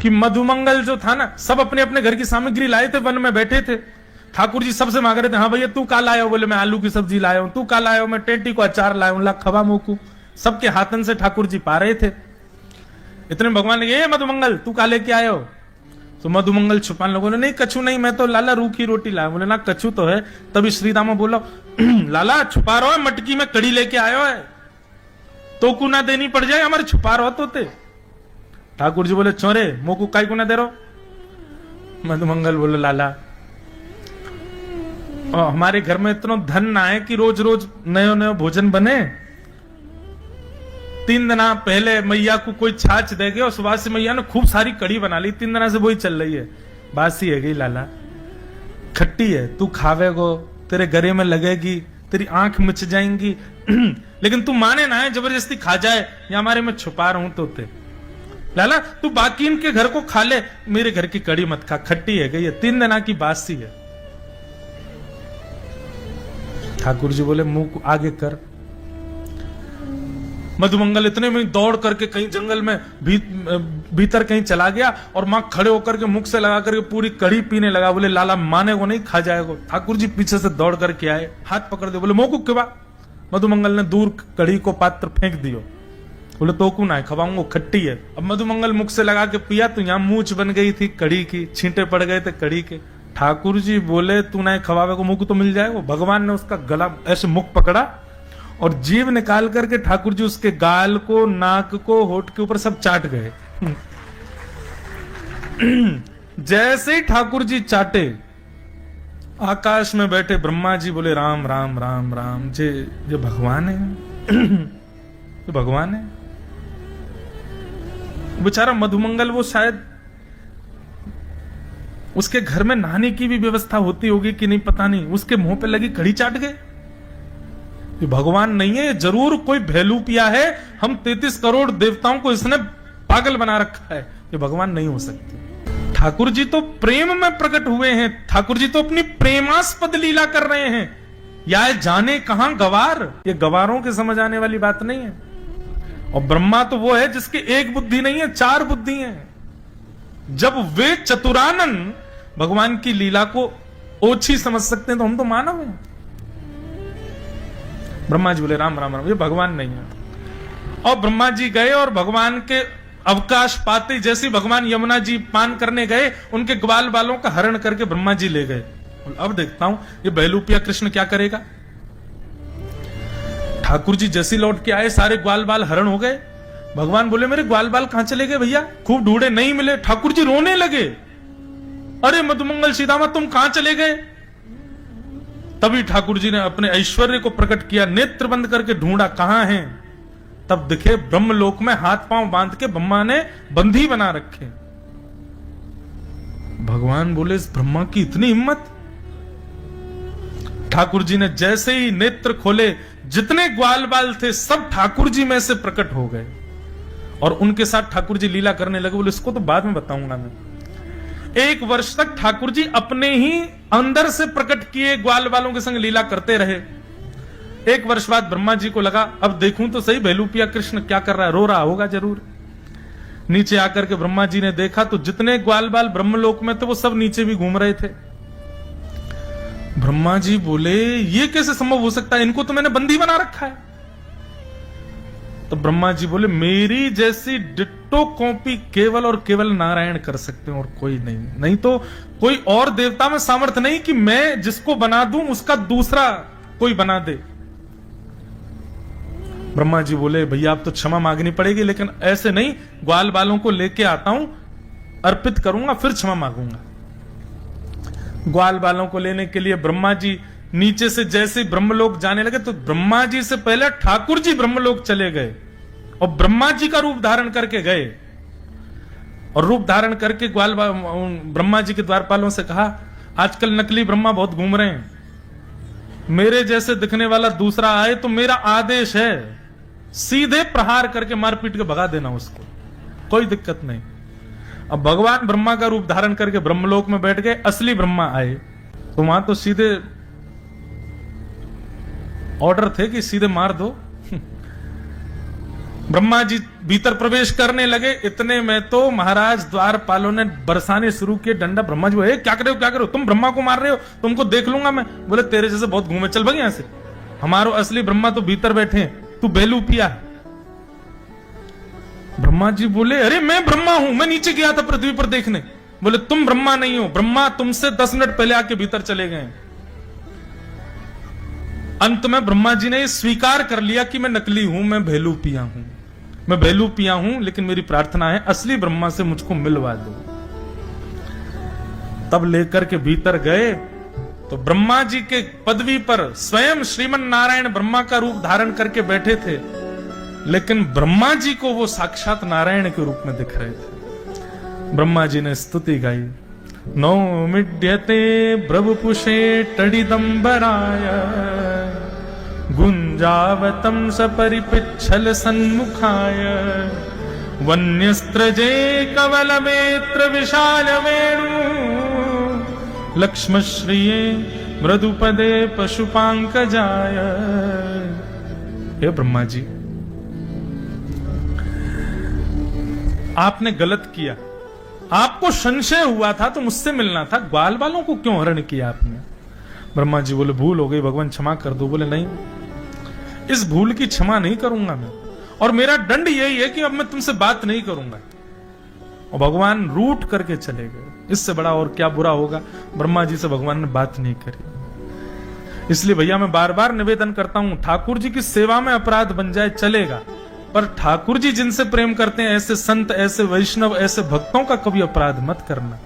कि मधुमंगल जो था ना, सब अपने अपने घर की सामग्री लाए थे, वन में बैठे थे। ठाकुर जी सबसे मांग रहे थे, हाँ भैया तू का लाया हो? बोले मैं आलू की सब्जी लाया हूं। तू का लाया हो? मैं टेटी को अचार लाया हूं। ला खवा मोकू, सबके हाथन से ठाकुर जी पा रहे थे। इतने भगवान ने कहा, मधुमंगल तू का लेके आए हो? तो मधुमंगल छुपान लोगों ने, नहीं कछु नहीं, मैं तो लाला रूखी रोटी लाया। बोले ना कछु तो है। तभी श्री रामा बोला, लाला छुपा रहो है, मटकी में कड़ी लेके आयो है, तो को ना देनी पड़ जाए, हमारे छुपा रहो तो ते। ठाकुर जी बोले, चोरे मोकू काय को ना दे रहो? मधुमंगल बोले, लाला हमारे घर में इतना धन ना है कि रोज रोज नयो नयो भोजन बने। 3 दिन पहले मैया को कोई छाछ देगे और सुबह से मैया ने खूब सारी कड़ी बना ली, 3 दिन से वही चल रही है, बासी है गई लाला, खट्टी है, तू खावेगो तेरे गले में लगेगी, तेरी आंख मिच जाएंगी, लेकिन तू माने ना है, जबरदस्ती खा जाए, या हमारे में छुपा रहूं तो ते। लाला तू बाकी इनके घर को खा ले, मेरे घर की कड़ी मत खा, खट्टी है गई है, 3 दिन की बासी है। ठाकुर जी बोले, मुंह को आगे कर। मधुमंगल इतने में दौड़ करके कहीं जंगल में भीतर कहीं चला गया और मां खड़े होकर के मुख से लगा करके पूरी कड़ी पीने लगा। बोले लाला माने को नहीं, खा जाएगा। ठाकुर जी पीछे से दौड़ करके आए, हाथ पकड़ दे, बोले मोकू के बा। मधुमंगल ने दूर कड़ी को पात्र फेंक दियो। बोले तो को ना है, खवाऊंगा, खट्टी है। अब मधुमंगल मुख से लगा के पिया तो यहाँ मूछ बन गई थी कड़ी की, छींटे पड़ गए थे कड़ी के। ठाकुर जी बोले तू ना खवावे को मुंह तो मिल जाएगा। भगवान ने उसका गला ऐसे मुख पकड़ा और जीभ निकाल करके ठाकुर जी उसके गाल को, नाक को, होठ के ऊपर सब चाट गए। जैसे ही ठाकुर जी चाटे, आकाश में बैठे ब्रह्मा जी बोले, राम राम राम राम, जे भगवान है, जो भगवान है। बेचारा मधुमंगल, वो शायद उसके घर में नहाने की भी व्यवस्था होती होगी कि नहीं पता नहीं, उसके मुंह पे लगी कड़ी चाट गए। ये भगवान नहीं है, जरूर कोई भेलूपिया है। हम 33 करोड़ देवताओं को इसने पागल बना रखा है, ये भगवान नहीं हो सकते। ठाकुर जी तो प्रेम में प्रकट हुए हैं, ठाकुर जी तो अपनी प्रेमास्पद लीला कर रहे हैं। या जाने कहां गवार, ये गवारों के समझ आने वाली बात नहीं है। और ब्रह्मा तो वो है जिसकी एक बुद्धि नहीं है, 4 बुद्धि है। जब वे चतुरानन भगवान की लीला को ओछी समझ सकते हैं तो हम तो मानव हैं। ब्रह्मा जी बोले, राम राम राम, ये भगवान नहीं है। और ब्रह्मा जी गए और भगवान के अवकाश पाते जैसे भगवान यमुना जी पान करने गए, उनके ग्वाल बालों का हरण करके ब्रह्मा जी ले गए। अब देखता हूं ये बहलूपिया कृष्ण क्या करेगा। ठाकुर जी जैसे लौट के आए, सारे ग्वाल बाल हरण हो गए। भगवान बोले, मेरे ग्वाल बाल कहां चले गए भैया? खूब ढूंढे, नहीं मिले। ठाकुर जी रोने लगे, अरे मधुमंगल सीतामा तुम कहां चले गए? तभी ठाकुर जी ने अपने ऐश्वर्य को प्रकट किया, नेत्र बंद करके ढूंढा कहां हैं। तब दिखे ब्रह्मलोक में हाथ पांव बांध के ब्रह्मा ने बंधी बना रखे। भगवान बोले, इस ब्रह्मा की इतनी हिम्मत। ठाकुर जी ने जैसे ही नेत्र खोले, जितने ग्वाल बाल थे सब ठाकुर जी में से प्रकट हो गए और उनके साथ ठाकुर जी लीला करने लगे। बोले इसको तो बाद में बताऊंगा मैं। 1 वर्ष तक ठाकुर जी अपने ही अंदर से प्रकट किए ग्वाल बालों के संग लीला करते रहे। 1 वर्ष बाद ब्रह्मा जी को लगा, अब देखूं तो सही बहलूपिया कृष्ण क्या कर रहा है, रो रहा होगा जरूर। नीचे आकर के ब्रह्मा जी ने देखा तो जितने ग्वाल बाल ब्रह्मलोक में थे वो सब नीचे भी घूम रहे थे। ब्रह्मा जी बोले, ये कैसे संभव हो सकता है, इनको तो मैंने बंदी बना रखा है। तो ब्रह्मा जी बोले, मेरी जैसी डिट्टो कॉपी केवल और केवल नारायण कर सकते हैं और कोई नहीं। नहीं तो कोई और देवता में सामर्थ्य नहीं कि मैं जिसको बना दूं उसका दूसरा कोई बना दे। ब्रह्मा जी बोले, भैया अब तो क्षमा मांगनी पड़ेगी, लेकिन ऐसे नहीं, ग्वाल बालों को लेके आता हूं, अर्पित करूंगा, फिर क्षमा मांगूंगा। ग्वाल बालों को लेने के लिए ब्रह्मा जी नीचे से जैसे ब्रह्मलोक जाने लगे तो ब्रह्मा जी से पहले ठाकुर जी ब्रह्मलोक चले गए और ब्रह्मा जी का रूप धारण करके गए। और रूप धारण करके ब्रह्मा जी के द्वारपालों से कहा, आजकल नकली ब्रह्मा बहुत घूम रहे हैं, मेरे जैसे दिखने वाला दूसरा आए तो मेरा आदेश है सीधे प्रहार करके मारपीट के भगा देना उसको, कोई दिक्कत नहीं। अब भगवान ब्रह्मा का रूप धारण करके ब्रह्मलोक में बैठ गए, असली ब्रह्मा आए तो वहां तो सीधे ऑर्डर थे कि सीधे मार दो। ब्रह्मा जी भीतर प्रवेश करने लगे, इतने में तो महाराज द्वारपालों ने बरसाने शुरू किए डंडा। ब्रह्मा जी बोले, क्या कर रहे हो, क्या कर रहे हो, तुम ब्रह्मा को मार रहे हो, तुमको देख लूंगा मैं। बोले, तेरे जैसे बहुत घूमे, चल भाग यहां से, हमारो असली ब्रह्मा तो भीतर बैठे हैं, तू बेलू पिया है। ब्रह्मा जी बोले, अरे मैं ब्रह्मा हूं, मैं नीचे गया था पृथ्वी पर देखने। बोले, तुम ब्रह्मा नहीं हो, ब्रह्मा तुमसे 10 मिनट पहले आके भीतर चले गए। अंत में ब्रह्मा जी ने स्वीकार कर लिया कि मैं नकली हूं, मैं भेलू पिया हूं, मैं भेलू पिया हूं, लेकिन मेरी प्रार्थना है असली ब्रह्मा से मुझको मिलवा दो। तब लेकर के भीतर गए तो ब्रह्मा जी के पदवी पर स्वयं श्रीमन नारायण ब्रह्मा का रूप धारण करके बैठे थे, लेकिन ब्रह्मा जी को वो साक्षात नारायण के रूप में दिख रहे थे। ब्रह्मा जी ने स्तुति गाई, नौमिड्यते ब्रवपुषे टडिदंबराय गुंजावतम सपरिपिच्छल सन्मुखाय वन्यस्त्रजे कवलमेत्र विशाल वेणु लक्ष्मश्रिये मृदुपदे पशुपांकजाय। हे ब्रह्मा जी, आपने गलत किया, आपको संशय हुआ था तो मुझसे मिलना था, ग्वाल वालों को क्यों हरण किया आपने? ब्रह्मा जी बोले, भूल हो गई भगवान, क्षमा कर दो। बोले, नहीं, इस भूल की क्षमा नहीं करूंगा मैं, और मेरा दंड यही है कि अब मैं तुमसे बात नहीं करूंगा। और भगवान रूठ करके चले गए। इससे बड़ा और क्या बुरा होगा? ब्रह्मा जी से भगवान ने बात नहीं करी। इसलिए भैया मैं बार बार निवेदन करता हूं, ठाकुर जी की सेवा में अपराध बन जाए चलेगा, पर ठाकुर जी जिनसे प्रेम करते हैं, ऐसे संत, ऐसे वैष्णव, ऐसे भक्तों का कभी अपराध मत करना।